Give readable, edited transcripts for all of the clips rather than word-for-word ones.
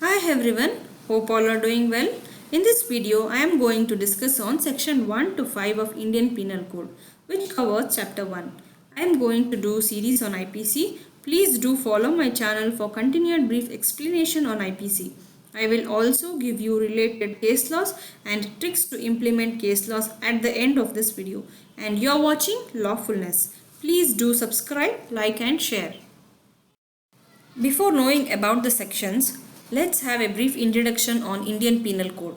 Hi everyone, hope all are doing well. In this video, I am going to discuss on section 1 to 5 of Indian Penal Code, which covers chapter 1. I am going to do series on IPC. Please do follow my channel for continued brief explanation on IPC. I will also give you related case laws and tricks to implement case laws at the end of this video. And you are watching Lawfulness. Please do subscribe, like and share. Before knowing about the sections, let's have a brief introduction on Indian Penal Code.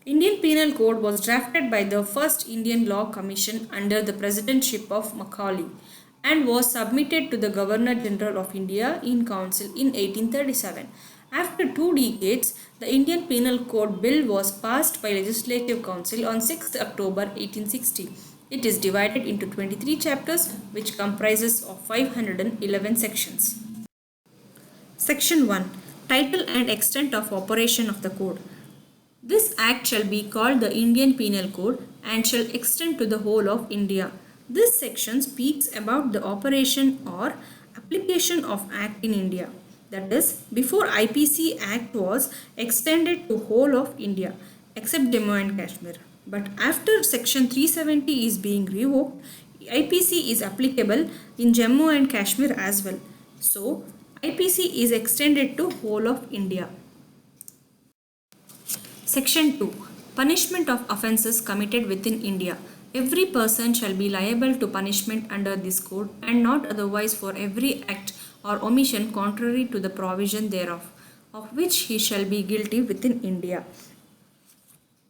Indian Penal Code was drafted by the first Indian Law Commission under the presidency of Macaulay and was submitted to the Governor General of India in Council in 1837. After 2 decades, the Indian Penal Code Bill was passed by Legislative Council on 6th October 1860. It is divided into 23 chapters which comprises of 511 sections. Section 1. Title and extent of operation of the code. This act shall be called the Indian Penal Code and shall extend to the whole of India. This section speaks about the operation or application of act in India. That is, before IPC Act was extended to whole of India except Jammu and Kashmir. But after section 370 is being revoked, IPC is applicable in Jammu and Kashmir as well. So, IPC is extended to whole of India. Section 2. Punishment of offences committed within India. Every person shall be liable to punishment under this code and not otherwise for every act or omission contrary to the provision thereof, of which he shall be guilty within India.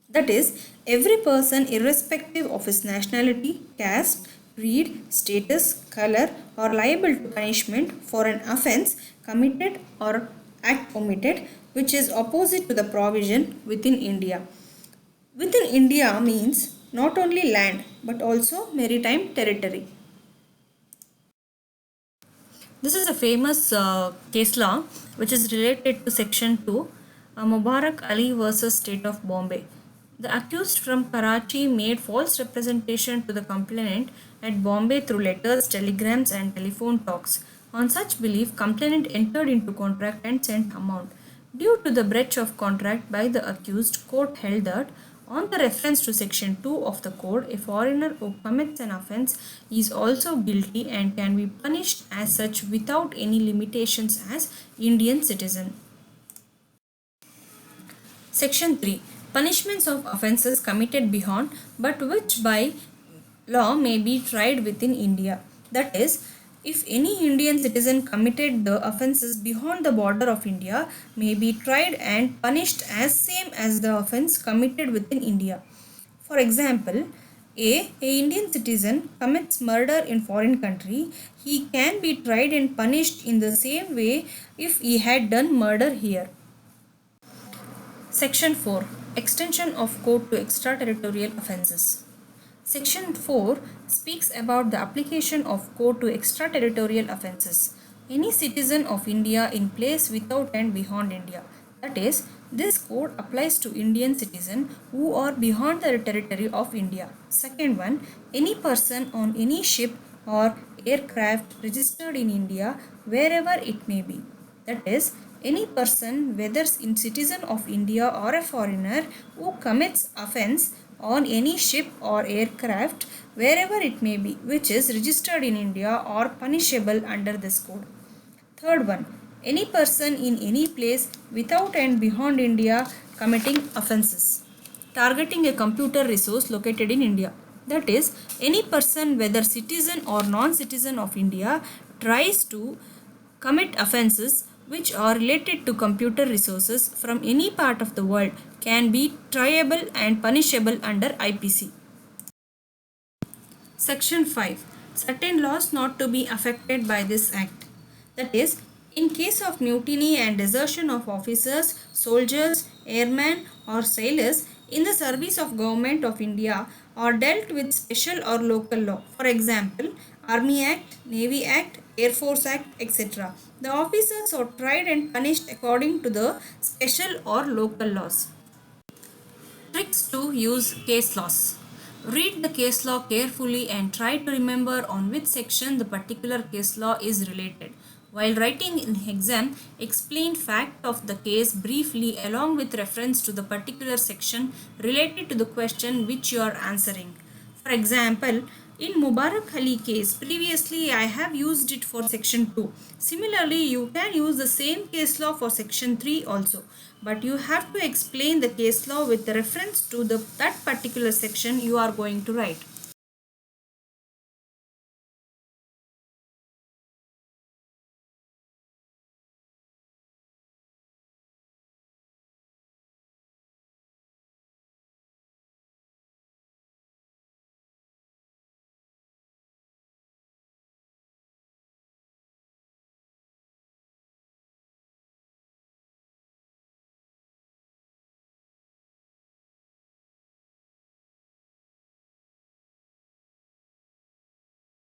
That is, every person irrespective of his nationality, caste, creed, status, color are liable to punishment for an offence committed or act omitted which is opposite to the provision within India. Within India means not only land but also maritime territory. This is a famous case law which is related to section 2, Mubarak Ali versus State of Bombay. The accused from Karachi made false representation to the complainant at Bombay through letters, telegrams and telephone talks. On such belief, complainant entered into contract and sent amount. Due to the breach of contract by the accused, court held that on the reference to section 2 of the code, a foreigner who commits an offence is also guilty and can be punished as such without any limitations as Indian citizen. Section 3. Punishments of offences committed beyond but which by law may be tried within India. That is, if any Indian citizen committed the offences beyond the border of India may be tried and punished as same as the offence committed within India. For example, a Indian citizen commits murder in foreign country, he can be tried and punished in the same way if he had done murder here. Section 4. Extension of code to extraterritorial offences. Section 4 speaks about the application of code to extraterritorial offences. Any citizen of India in place without and beyond India. That is, this code applies to Indian citizens who are beyond the territory of India. Second one, any person on any ship or aircraft registered in India wherever it may be. That is, any person, whether a citizen of India or a foreigner, who commits offence on any ship or aircraft wherever it may be, which is registered in India or punishable under this code. Third one, any person in any place without and beyond India committing offences targeting a computer resource located in India. That is, any person, whether citizen or non-citizen of India, tries to commit offences which are related to computer resources from any part of the world can be triable and punishable under IPC. Section 5. Certain laws not to be affected by this act. That is, in case of mutiny and desertion of officers, soldiers, airmen or sailors in the service of Government of India are dealt with special or local law. For example, Army Act, Navy Act, Air Force Act, etc. The officers are tried and punished according to the special or local laws. Tricks to use case laws. Read the case law carefully and try to remember on which section the particular case law is related. While writing in exam, explain fact of the case briefly along with reference to the particular section related to the question which you are answering. For example, in Mubarak Ali case, previously I have used it for section 2. Similarly, you can use the same case law for section 3 also. But you have to explain the case law with the reference to that particular section you are going to write.